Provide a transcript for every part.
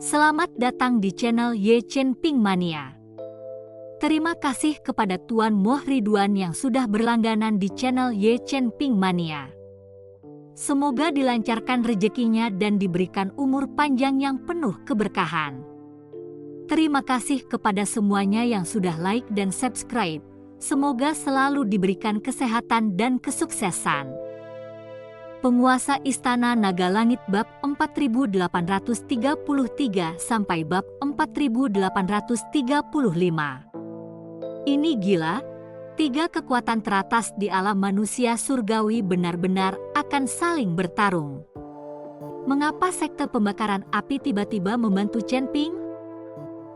Selamat datang di channel Ye Chen Ping Mania. Terima kasih kepada Tuan Moh Ridwan yang sudah berlangganan di channel Ye Chen Ping Mania. Semoga dilancarkan rezekinya dan diberikan umur panjang yang penuh keberkahan. Terima kasih kepada semuanya yang sudah like dan subscribe. Semoga selalu diberikan kesehatan dan kesuksesan. Penguasa Istana Naga Langit bab 4833 sampai bab 4835. Ini gila, tiga kekuatan teratas di alam manusia surgawi benar-benar akan saling bertarung. Mengapa sekte pembakaran api tiba-tiba membantu Chen Ping?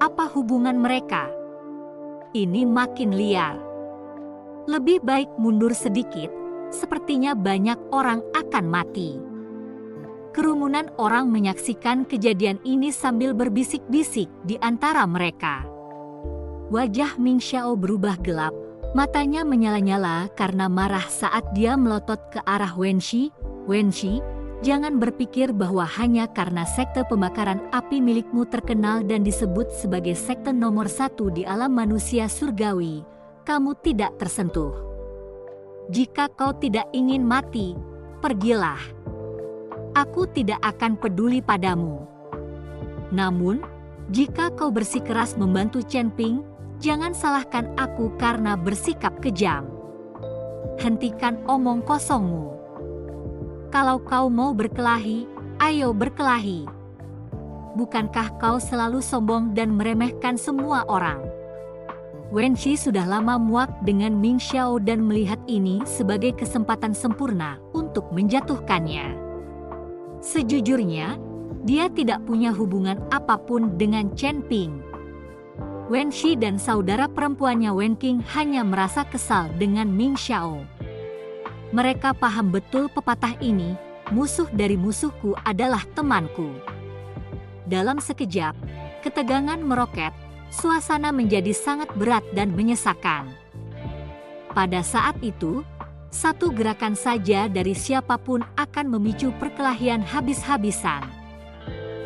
Apa hubungan mereka? Ini makin liar. Lebih baik mundur sedikit. Sepertinya banyak orang akan mati. Kerumunan orang menyaksikan kejadian ini sambil berbisik-bisik di antara mereka. Wajah Ming Xiao berubah gelap, matanya menyala-nyala karena marah saat dia melotot ke arah Wen Shi. Wen Shi, jangan berpikir bahwa hanya karena sekte pembakaran api milikmu terkenal dan disebut sebagai sekte nomor 1 di alam manusia surgawi, kamu tidak tersentuh. Jika kau tidak ingin mati, pergilah. Aku tidak akan peduli padamu. Namun, jika kau bersikeras membantu Chen Ping, jangan salahkan aku karena bersikap kejam. Hentikan omong kosongmu. Kalau kau mau berkelahi, ayo berkelahi. Bukankah kau selalu sombong dan meremehkan semua orang? Wen Shi sudah lama muak dengan Ming Xiao dan melihat ini sebagai kesempatan sempurna untuk menjatuhkannya. Sejujurnya, dia tidak punya hubungan apapun dengan Chen Ping. Wen Shi dan saudara perempuannya Wen Qing hanya merasa kesal dengan Ming Xiao. Mereka paham betul pepatah ini, musuh dari musuhku adalah temanku. Dalam sekejap, ketegangan meroket. Suasana menjadi sangat berat dan menyesakan. Pada saat itu, satu gerakan saja dari siapapun akan memicu perkelahian habis-habisan.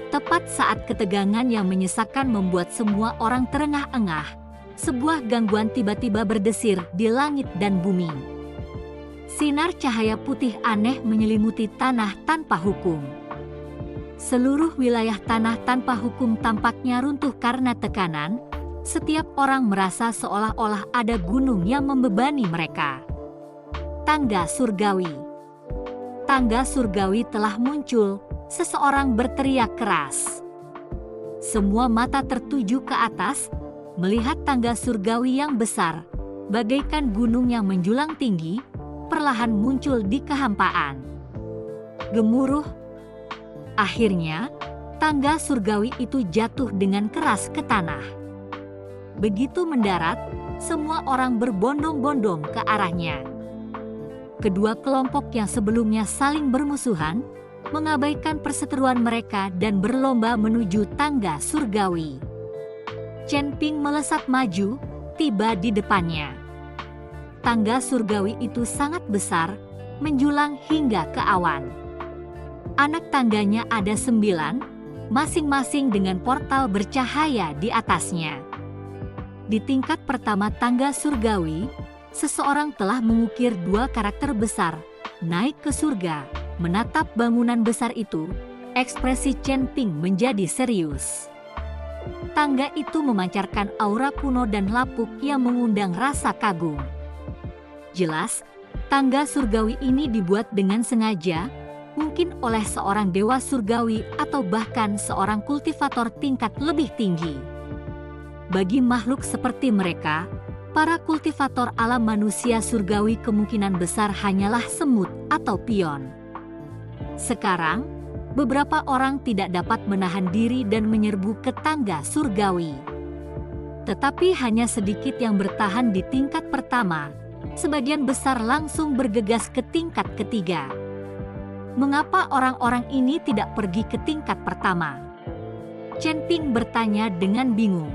Tepat saat ketegangan yang menyesakan membuat semua orang terengah-engah, sebuah gangguan tiba-tiba berdesir di langit dan bumi. Sinar cahaya putih aneh menyelimuti tanah tanpa hukum. Seluruh wilayah tanah tanpa hukum tampaknya runtuh karena tekanan. Setiap orang merasa seolah-olah ada gunung yang membebani mereka. Tangga surgawi. Tangga surgawi telah muncul, seseorang berteriak keras. Semua mata tertuju ke atas, melihat tangga surgawi yang besar, bagaikan gunung yang menjulang tinggi, perlahan muncul di kehampaan. Gemuruh. Akhirnya, tangga surgawi itu jatuh dengan keras ke tanah. Begitu mendarat, semua orang berbondong-bondong ke arahnya. Kedua kelompok yang sebelumnya saling bermusuhan, mengabaikan perseteruan mereka dan berlomba menuju tangga surgawi. Chen Ping melesat maju, tiba di depannya. Tangga surgawi itu sangat besar, menjulang hingga ke awan. Anak tangganya ada 9, masing-masing dengan portal bercahaya di atasnya. Di tingkat pertama tangga surgawi, seseorang telah mengukir 2 karakter besar, naik ke surga, menatap bangunan besar itu, ekspresi Chen Ping menjadi serius. Tangga itu memancarkan aura kuno dan lapuk yang mengundang rasa kagum. Jelas, tangga surgawi ini dibuat dengan sengaja, mungkin oleh seorang dewa surgawi atau bahkan seorang kultivator tingkat lebih tinggi. Bagi makhluk seperti mereka, para kultivator alam manusia surgawi kemungkinan besar hanyalah semut atau pion. Sekarang, beberapa orang tidak dapat menahan diri dan menyerbu ke tangga surgawi. Tetapi hanya sedikit yang bertahan di tingkat pertama, sebagian besar langsung bergegas ke tingkat ketiga. Mengapa orang-orang ini tidak pergi ke tingkat pertama? Chen Ping bertanya dengan bingung.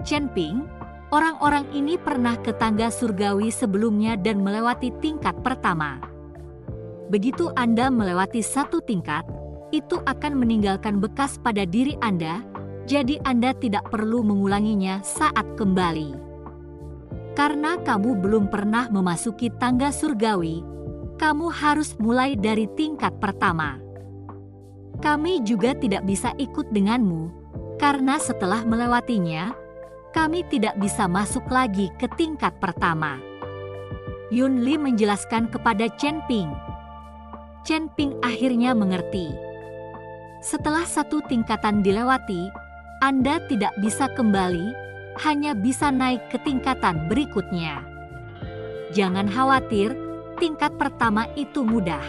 Chen Ping, orang-orang ini pernah ke tangga surgawi sebelumnya dan melewati tingkat pertama. Begitu Anda melewati satu tingkat, itu akan meninggalkan bekas pada diri Anda, jadi Anda tidak perlu mengulanginya saat kembali. Karena kamu belum pernah memasuki tangga surgawi, kamu harus mulai dari tingkat pertama. Kami juga tidak bisa ikut denganmu, karena setelah melewatinya, kami tidak bisa masuk lagi ke tingkat pertama. Yun Li menjelaskan kepada Chen Ping. Chen Ping akhirnya mengerti. Setelah satu tingkatan dilewati, Anda tidak bisa kembali, hanya bisa naik ke tingkatan berikutnya. Jangan khawatir, tingkat pertama itu mudah.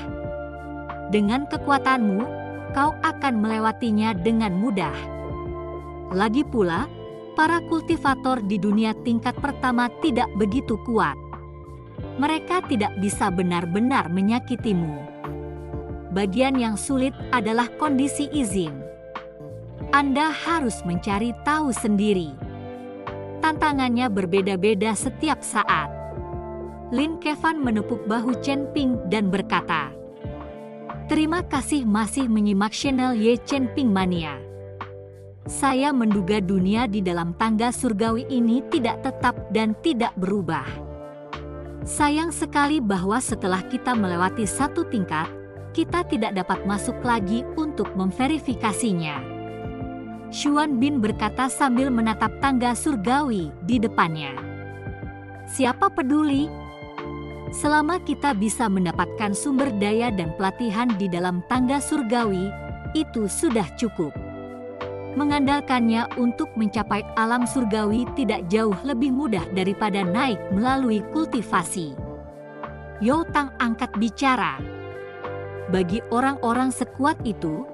Dengan kekuatanmu, kau akan melewatinya dengan mudah. Lagi pula, para kultivator di dunia tingkat pertama tidak begitu kuat. Mereka tidak bisa benar-benar menyakitimu. Bagian yang sulit adalah kondisi izin. Anda harus mencari tahu sendiri. Tantangannya berbeda-beda setiap saat. Lin Kevan menepuk bahu Chen Ping dan berkata, "Terima kasih masih menyimak channel Ye Chen Ping Mania. Saya menduga dunia di dalam tangga surgawi ini tidak tetap dan tidak berubah. Sayang sekali bahwa setelah kita melewati satu tingkat, kita tidak dapat masuk lagi untuk memverifikasinya." Xuan Bin berkata sambil menatap tangga surgawi di depannya. "Siapa peduli? Selama kita bisa mendapatkan sumber daya dan pelatihan di dalam tangga surgawi, itu sudah cukup. Mengandalkannya untuk mencapai alam surgawi tidak jauh lebih mudah daripada naik melalui kultivasi." Yo Tang angkat bicara. Bagi orang-orang sekuat itu,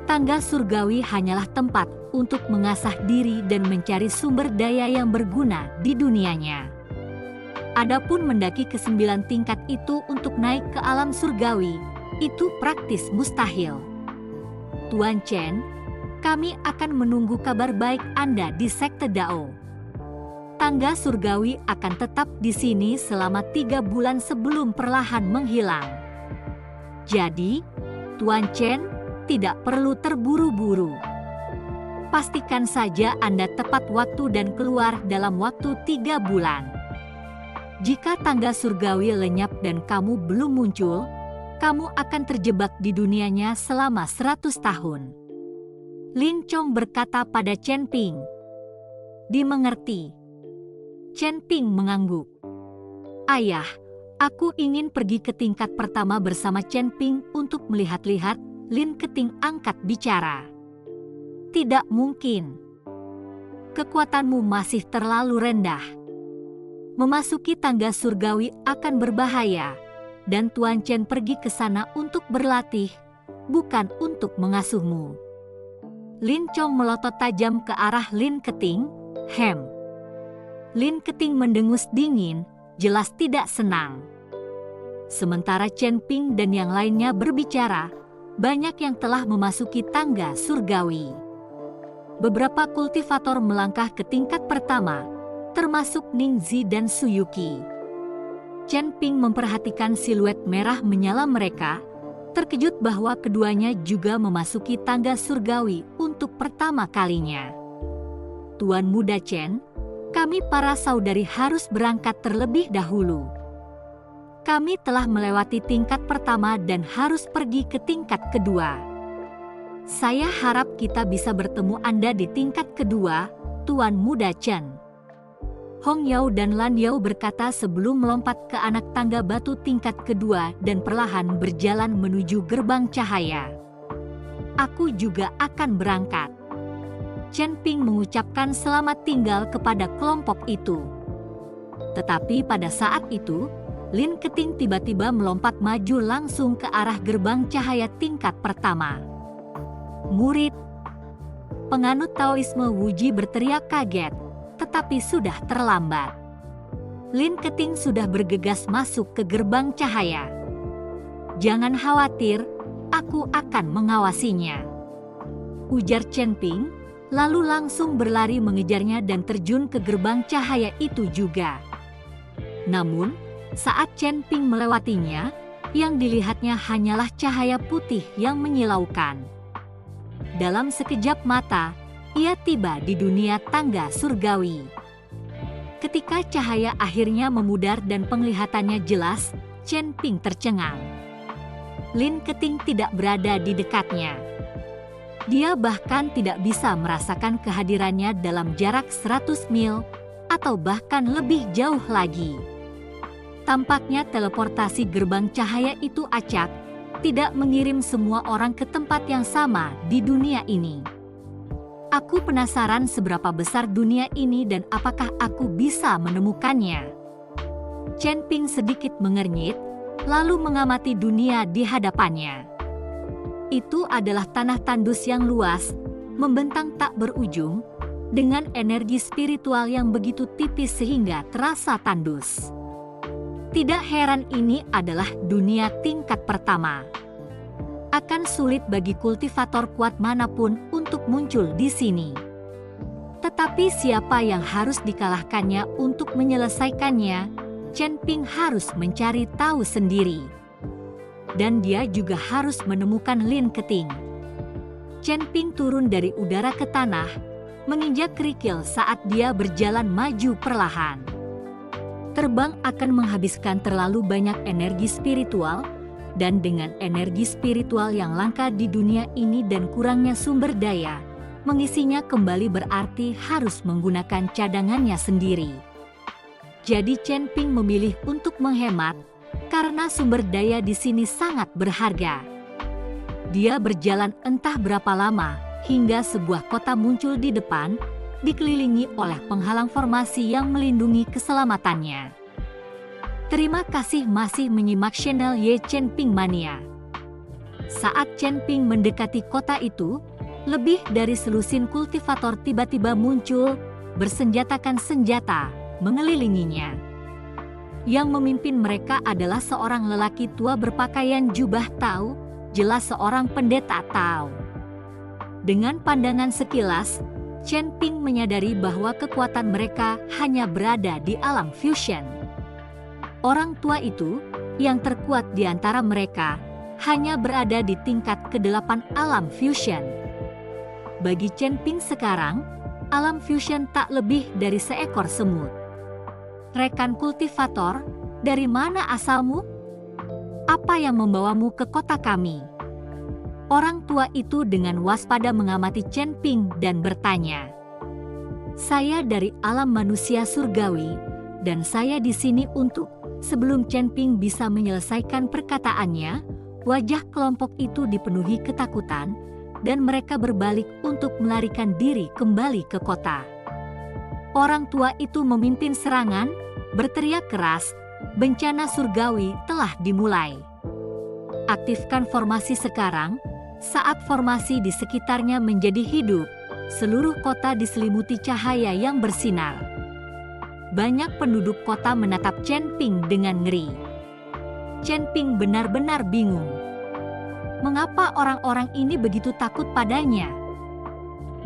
tangga surgawi hanyalah tempat untuk mengasah diri dan mencari sumber daya yang berguna di dunianya. Adapun mendaki ke 9 tingkat itu untuk naik ke alam surgawi, itu praktis mustahil. Tuan Chen, kami akan menunggu kabar baik Anda di Sekte Dao. Tangga surgawi akan tetap di sini selama 3 bulan sebelum perlahan menghilang. Jadi, Tuan Chen tidak perlu terburu-buru. Pastikan saja Anda tepat waktu dan keluar dalam waktu 3 bulan. Jika tangga surgawi lenyap dan kamu belum muncul, kamu akan terjebak di dunianya selama 100 tahun. Lin Chong berkata pada Chen Ping. Dimengerti. Chen Ping mengangguk. Ayah, aku ingin pergi ke tingkat pertama bersama Chen Ping untuk melihat-lihat. Lin Keting angkat bicara. Tidak mungkin. Kekuatanmu masih terlalu rendah. Memasuki tangga surgawi akan berbahaya, dan Tuan Chen pergi ke sana untuk berlatih, bukan untuk mengasuhmu. Lin Chong melotot tajam ke arah Lin Keting. Lin Keting mendengus dingin, jelas tidak senang. Sementara Chen Ping dan yang lainnya berbicara, banyak yang telah memasuki tangga surgawi. Beberapa kultivator melangkah ke tingkat pertama, termasuk Ning Zi dan Suyuki. Chen Ping memperhatikan siluet merah menyala mereka, terkejut bahwa keduanya juga memasuki tangga surgawi untuk pertama kalinya. Tuan Muda Chen, kami para saudari harus berangkat terlebih dahulu. Kami telah melewati tingkat pertama dan harus pergi ke tingkat kedua. Saya harap kita bisa bertemu Anda di tingkat kedua, Tuan Muda Chen. Hong Yao dan Lan Yao berkata sebelum melompat ke anak tangga batu tingkat kedua dan perlahan berjalan menuju gerbang cahaya. Aku juga akan berangkat. Chen Ping mengucapkan selamat tinggal kepada kelompok itu. Tetapi pada saat itu, Lin Keting tiba-tiba melompat maju langsung ke arah gerbang cahaya tingkat pertama. Murid, penganut Taoisme Wuji berteriak kaget, tetapi sudah terlambat. Lin Keting sudah bergegas masuk ke gerbang cahaya. Jangan khawatir, aku akan mengawasinya, ujar Chen Ping, lalu langsung berlari mengejarnya dan terjun ke gerbang cahaya itu juga. Namun, saat Chen Ping melewatinya, yang dilihatnya hanyalah cahaya putih yang menyilaukan. Dalam sekejap mata, ia tiba di dunia tangga surgawi. Ketika cahaya akhirnya memudar dan penglihatannya jelas, Chen Ping tercengang. Lin Keting tidak berada di dekatnya. Dia bahkan tidak bisa merasakan kehadirannya dalam jarak 100 mil atau bahkan lebih jauh lagi. Tampaknya teleportasi gerbang cahaya itu acak, tidak mengirim semua orang ke tempat yang sama di dunia ini. Aku penasaran seberapa besar dunia ini dan apakah aku bisa menemukannya. Chen Ping sedikit mengernyit, lalu mengamati dunia di hadapannya. Itu adalah tanah tandus yang luas, membentang tak berujung, dengan energi spiritual yang begitu tipis sehingga terasa tandus. Tidak heran ini adalah dunia tingkat pertama. Akan sulit bagi kultivator kuat manapun untuk muncul di sini. Tetapi siapa yang harus dikalahkannya untuk menyelesaikannya, Chen Ping harus mencari tahu sendiri. Dan dia juga harus menemukan Lin Keting. Chen Ping turun dari udara ke tanah, menginjak kerikil saat dia berjalan maju perlahan. Terbang akan menghabiskan terlalu banyak energi spiritual, dan dengan energi spiritual yang langka di dunia ini dan kurangnya sumber daya, mengisinya kembali berarti harus menggunakan cadangannya sendiri. Jadi Chen Ping memilih untuk menghemat, karena sumber daya di sini sangat berharga. Dia berjalan entah berapa lama, hingga sebuah kota muncul di depan, dikelilingi oleh penghalang formasi yang melindungi keselamatannya. Terima kasih masih menyimak channel Ye Chen Ping Mania. Saat Chen Ping mendekati kota itu, lebih dari selusin kultivator tiba-tiba muncul, bersenjatakan senjata, mengelilinginya. Yang memimpin mereka adalah seorang lelaki tua berpakaian jubah Tao, jelas seorang pendeta Tao. Dengan pandangan sekilas, Chen Ping menyadari bahwa kekuatan mereka hanya berada di alam fusion. Orang tua itu, yang terkuat di antara mereka, hanya berada di tingkat ke-8 alam fusion. Bagi Chen Ping sekarang, alam fusion tak lebih dari seekor semut. Rekan kultivator, dari mana asalmu? Apa yang membawamu ke kota kami? Orang tua itu dengan waspada mengamati Chen Ping dan bertanya. Saya dari alam manusia surgawi, dan saya di sini untuk... Sebelum Chen Ping bisa menyelesaikan perkataannya, wajah kelompok itu dipenuhi ketakutan, dan mereka berbalik untuk melarikan diri kembali ke kota. Orang tua itu memimpin serangan, berteriak keras, bencana surgawi telah dimulai. Aktifkan formasi sekarang, saat formasi di sekitarnya menjadi hidup, seluruh kota diselimuti cahaya yang bersinar. Banyak penduduk kota menatap Chen Ping dengan ngeri. Chen Ping benar-benar bingung. Mengapa orang-orang ini begitu takut padanya?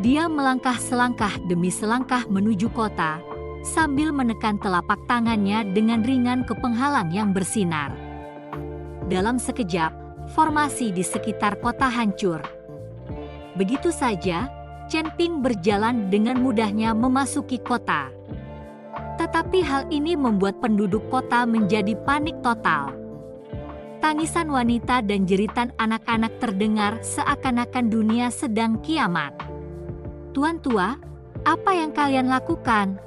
Dia melangkah selangkah demi selangkah menuju kota, sambil menekan telapak tangannya dengan ringan ke penghalang yang bersinar. Dalam sekejap, formasi di sekitar kota hancur. Begitu saja, Chen Ping berjalan dengan mudahnya memasuki kota. Tetapi hal ini membuat penduduk kota menjadi panik total. Tangisan wanita dan jeritan anak-anak terdengar seakan-akan dunia sedang kiamat. Tuan tua, apa yang kalian lakukan?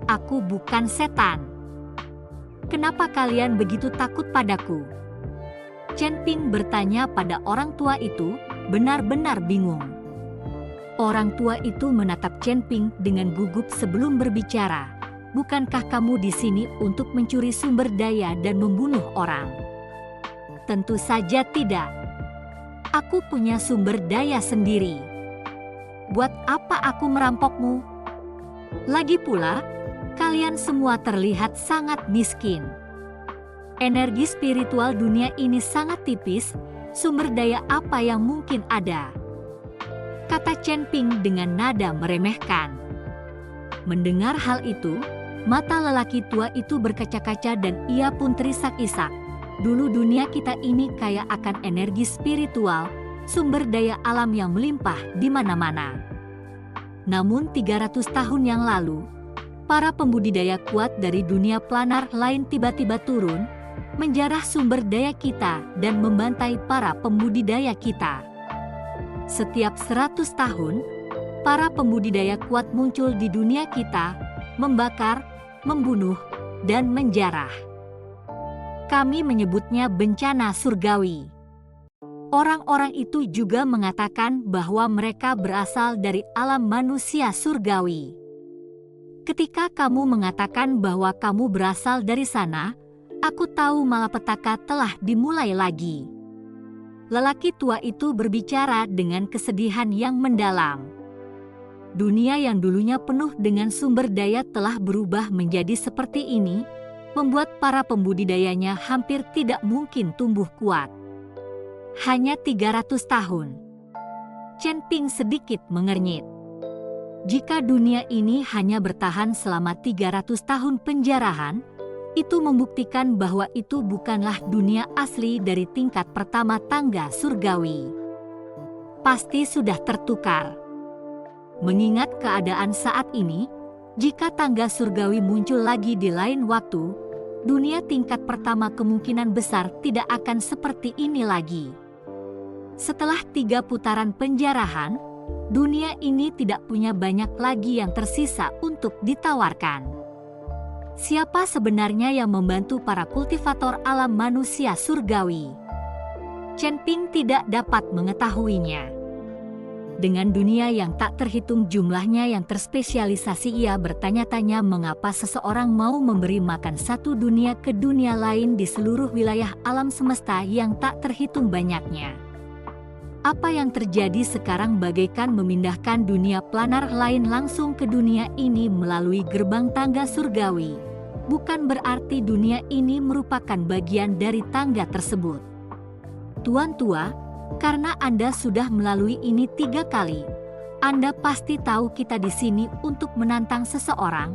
Aku bukan setan. Kenapa kalian begitu takut padaku? Chen Ping bertanya pada orang tua itu, benar-benar bingung. Orang tua itu menatap Chen Ping dengan gugup sebelum berbicara. Bukankah kamu di sini untuk mencuri sumber daya dan membunuh orang? Tentu saja tidak. Aku punya sumber daya sendiri. Buat apa aku merampokmu? Lagi pula, kalian semua terlihat sangat miskin. Energi spiritual dunia ini sangat tipis, sumber daya apa yang mungkin ada? Kata Chen Ping dengan nada meremehkan. Mendengar hal itu, mata lelaki tua itu berkaca-kaca dan ia pun terisak-isak. Dulu dunia kita ini kaya akan energi spiritual, sumber daya alam yang melimpah di mana-mana. Namun 300 tahun yang lalu, para pembudidaya kuat dari dunia planar lain tiba-tiba turun, menjarah sumber daya kita dan membantai para pembudidaya kita. Setiap 100 tahun, para pembudidaya kuat muncul di dunia kita, membakar, membunuh, dan menjarah. Kami menyebutnya bencana surgawi. Orang-orang itu juga mengatakan bahwa mereka berasal dari alam manusia surgawi. Ketika kamu mengatakan bahwa kamu berasal dari sana, aku tahu malapetaka telah dimulai lagi. Lelaki tua itu berbicara dengan kesedihan yang mendalam. Dunia yang dulunya penuh dengan sumber daya telah berubah menjadi seperti ini, membuat para pembudidayanya hampir tidak mungkin tumbuh kuat. Hanya 300 tahun. Chen Ping sedikit mengernyit. Jika dunia ini hanya bertahan selama 300 tahun penjarahan, itu membuktikan bahwa itu bukanlah dunia asli dari tingkat pertama tangga surgawi. Pasti sudah tertukar. Mengingat keadaan saat ini, jika tangga surgawi muncul lagi di lain waktu, dunia tingkat pertama kemungkinan besar tidak akan seperti ini lagi. Setelah 3 putaran penjarahan, dunia ini tidak punya banyak lagi yang tersisa untuk ditawarkan. Siapa sebenarnya yang membantu para kultivator alam manusia surgawi? Chen Ping tidak dapat mengetahuinya. Dengan dunia yang tak terhitung jumlahnya yang terspesialisasi, ia bertanya-tanya mengapa seseorang mau memberi makan satu dunia ke dunia lain di seluruh wilayah alam semesta yang tak terhitung banyaknya. Apa yang terjadi sekarang bagaikan memindahkan dunia planar lain langsung ke dunia ini melalui gerbang tangga surgawi. Bukan berarti dunia ini merupakan bagian dari tangga tersebut. Tuan tua, karena Anda sudah melalui ini 3 kali, Anda pasti tahu kita di sini untuk menantang seseorang,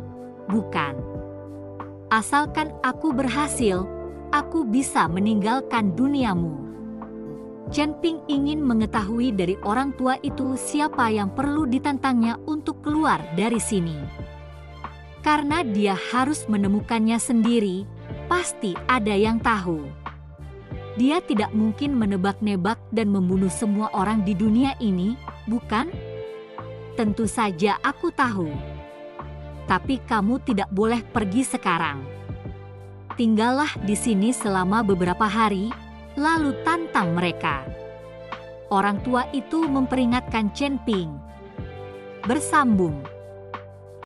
bukan? Asalkan aku berhasil, aku bisa meninggalkan duniamu. Chen Ping ingin mengetahui dari orang tua itu siapa yang perlu ditantangnya untuk keluar dari sini. Karena dia harus menemukannya sendiri, pasti ada yang tahu. Dia tidak mungkin menebak-nebak dan membunuh semua orang di dunia ini, bukan? Tentu saja aku tahu. Tapi kamu tidak boleh pergi sekarang. Tinggallah di sini selama beberapa hari, lalu tantang mereka. Orang tua itu memperingatkan Chen Ping. Bersambung.